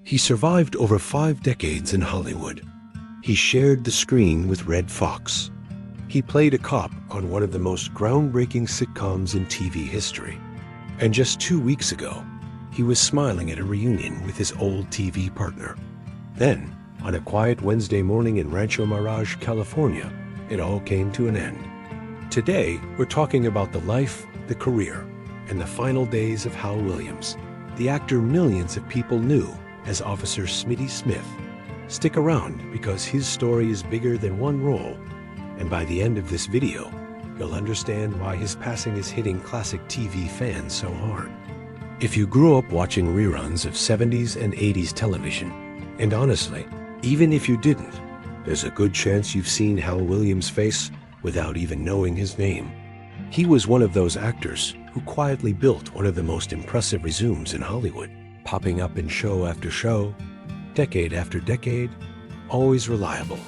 He survived over 5 decades in Hollywood. He shared the screen with Red Fox. He played a cop on one of the most groundbreaking sitcoms in TV history. And just 2 weeks ago, he was smiling at a reunion with his old TV partner. Then, on a quiet Wednesday morning in Rancho Mirage, California, it all came to an end. Today, we're talking about the life, the career, and the final days of Hal Williams, the actor millions of people knew as Officer Smitty Smith. Stick around because his story is bigger than one role, and by the end of this video, you'll understand why his passing is hitting classic TV fans so hard. If you grew up watching reruns of 70s and 80s television, and honestly, even if you didn't, there's a good chance you've seen Hal Williams' face without even knowing his name. He was one of those actors who quietly built one of the most impressive resumes in Hollywood, popping up in show after show, decade after decade, always reliable,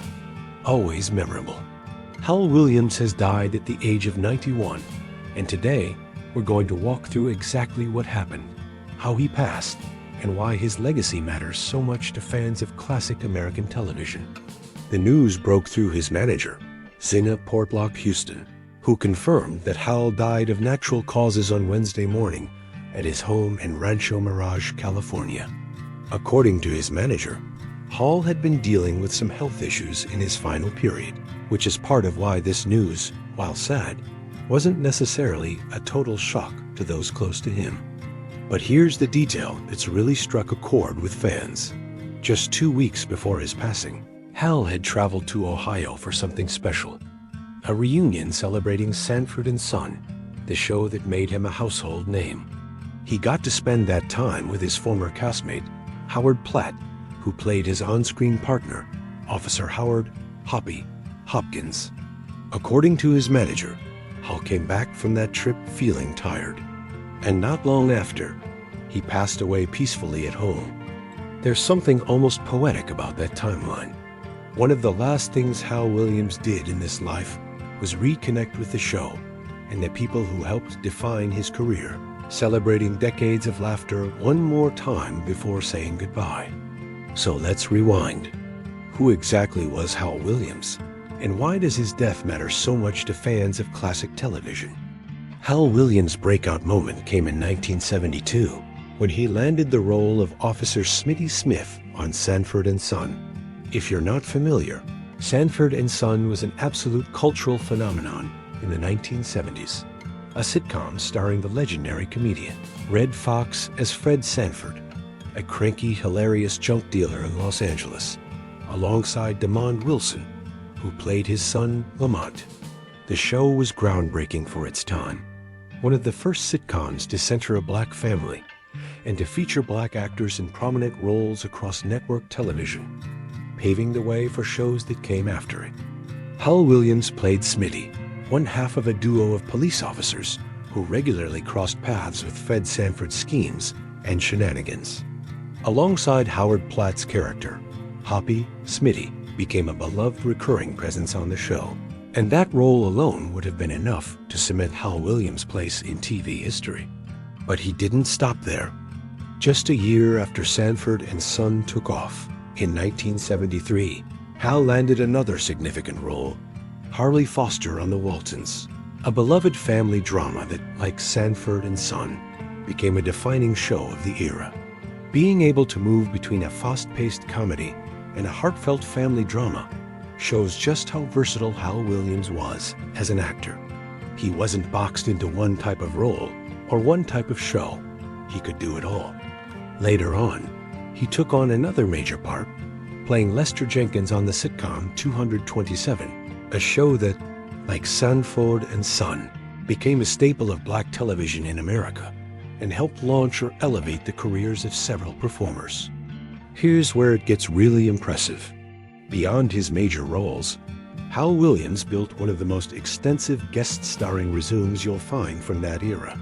always memorable. Hal Williams has died at the age of 91, and today we're going to walk through exactly what happened, how he passed, and why his legacy matters so much to fans of classic American television. The news broke through his manager, Zina Portlock Houston, who confirmed that Hal died of natural causes on Wednesday morning at his home in Rancho Mirage, California. According to his manager, Hal had been dealing with some health issues in his final period, which is part of why this news, while sad, wasn't necessarily a total shock to those close to him. But here's the detail that's really struck a chord with fans. Just 2 weeks before his passing, Hal had traveled to Ohio for something special. A reunion celebrating Sanford and Son, the show that made him a household name. He got to spend that time with his former castmate, Howard Platt, who played his on-screen partner, Officer Howard "Hoppy" Hopkins. According to his manager, Hal came back from that trip feeling tired. And not long after, he passed away peacefully at home. There's something almost poetic about that timeline. One of the last things Hal Williams did in this life was reconnect with the show and the people who helped define his career, celebrating decades of laughter one more time before saying goodbye. So let's rewind. Who exactly was Hal Williams? And why does his death matter so much to fans of classic television? Hal Williams' breakout moment came in 1972, when he landed the role of Officer Smitty Smith on Sanford and Son. If you're not familiar, Sanford and Son was an absolute cultural phenomenon in the 1970s. A sitcom starring the legendary comedian Red Fox as Fred Sanford, a cranky, hilarious junk dealer in Los Angeles, alongside Demond Wilson, who played his son Lamont. The show was groundbreaking for its time. One of the first sitcoms to center a black family and to feature black actors in prominent roles across network television, paving the way for shows that came after it. Hal Williams played Smitty, one half of a duo of police officers who regularly crossed paths with Fred Sanford's schemes and shenanigans. Alongside Howard Platt's character, Hoppy, Smitty became a beloved recurring presence on the show. And that role alone would have been enough to cement Hal Williams' place in TV history. But he didn't stop there. Just a year after Sanford and Son took off, in 1973, Hal landed another significant role, Harley Foster on the Waltons, a beloved family drama that, like Sanford and Son, became a defining show of the era. Being able to move between a fast-paced comedy and a heartfelt family drama shows just how versatile Hal Williams was as an actor. He wasn't boxed into one type of role or one type of show. He could do it all. Later on, he took on another major part, playing Lester Jenkins on the sitcom 227, a show that, like Sanford and Son, became a staple of black television in America and helped launch or elevate the careers of several performers. Here's where it gets really impressive. Beyond his major roles, Hal Williams built one of the most extensive guest-starring resumes you'll find from that era.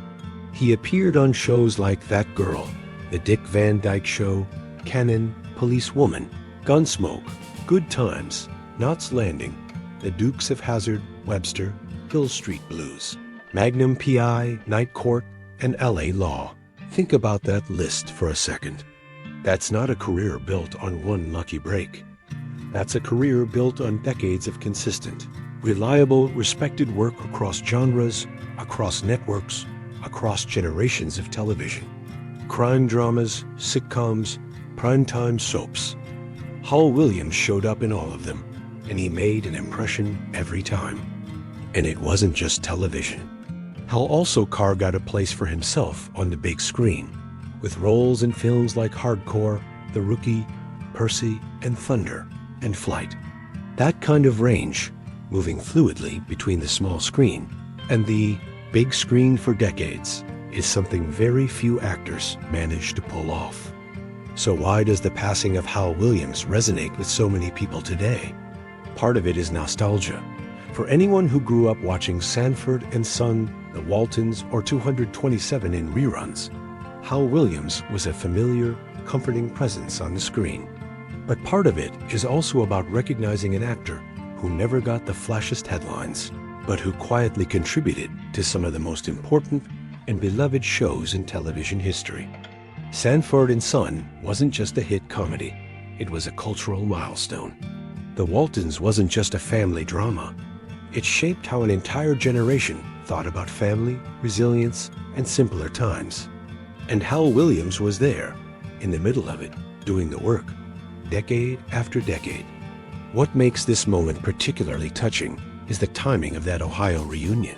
He appeared on shows like That Girl, The Dick Van Dyke Show, Cannon, Police Woman, Gunsmoke, Good Times, Knots Landing, The Dukes of Hazzard, Webster, Hill Street Blues, Magnum P.I., Night Court, and L.A. Law. Think about that list for a second. That's not a career built on one lucky break. That's a career built on decades of consistent, reliable, respected work across genres, across networks, across generations of television. Crime dramas, sitcoms, primetime soaps. Hal Williams showed up in all of them, and he made an impression every time. And it wasn't just television. Hal also carved out a place for himself on the big screen, with roles in films like Hardcore, The Rookie, Percy, and Thunder, and Flight. That kind of range, moving fluidly between the small screen and the big screen for decades, is something very few actors manage to pull off. So why does the passing of Hal Williams resonate with so many people today? Part of it is nostalgia. For anyone who grew up watching Sanford and Son, The Waltons, or 227 in reruns, Hal Williams was a familiar, comforting presence on the screen. But part of it is also about recognizing an actor who never got the flashiest headlines, but who quietly contributed to some of the most important and beloved shows in television history. Sanford and Son wasn't just a hit comedy, it was a cultural milestone. The Waltons wasn't just a family drama, it shaped how an entire generation thought about family, resilience, and simpler times. And Hal Williams was there, in the middle of it, doing the work, decade after decade. What makes this moment particularly touching is the timing of that Ohio reunion.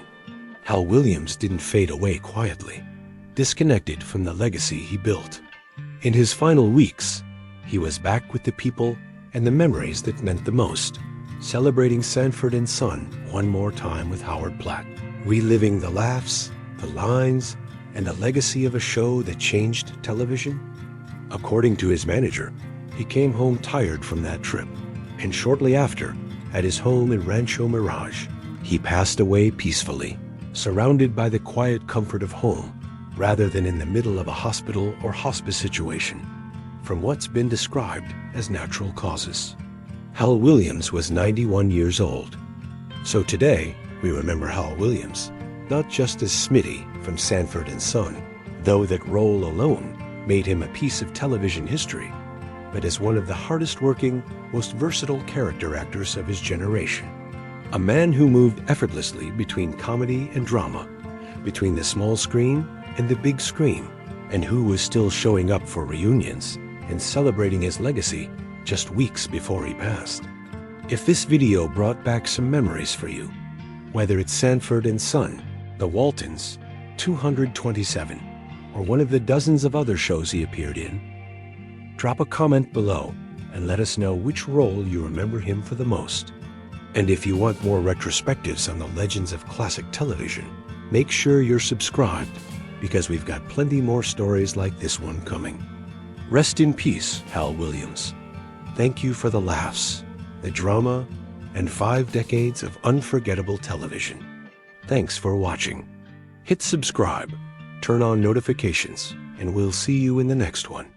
Hal Williams didn't fade away quietly, disconnected from the legacy he built. In his final weeks, he was back with the people and the memories that meant the most, celebrating Sanford and Son one more time with Howard Platt, reliving the laughs, the lines, and the legacy of a show that changed television. According to his manager, he came home tired from that trip, and shortly after, at his home in Rancho Mirage, he passed away peacefully, surrounded by the quiet comfort of home, rather than in the middle of a hospital or hospice situation, from what's been described as natural causes. Hal Williams was 91 years old. So today, we remember Hal Williams, not just as Smitty from Sanford and Son, though that role alone made him a piece of television history, but as one of the hardest-working, most versatile character actors of his generation. A man who moved effortlessly between comedy and drama, between the small screen and the big screen, and who was still showing up for reunions and celebrating his legacy just weeks before he passed. If this video brought back some memories for you, whether it's Sanford and Son, The Waltons, 227, or one of the dozens of other shows he appeared in, drop a comment below and let us know which role you remember him for the most. And if you want more retrospectives on the legends of classic television, make sure you're subscribed, because we've got plenty more stories like this one coming. Rest in peace, Hal Williams. Thank you for the laughs, the drama, and 5 decades of unforgettable television. Thanks for watching. Hit subscribe, turn on notifications, and we'll see you in the next one.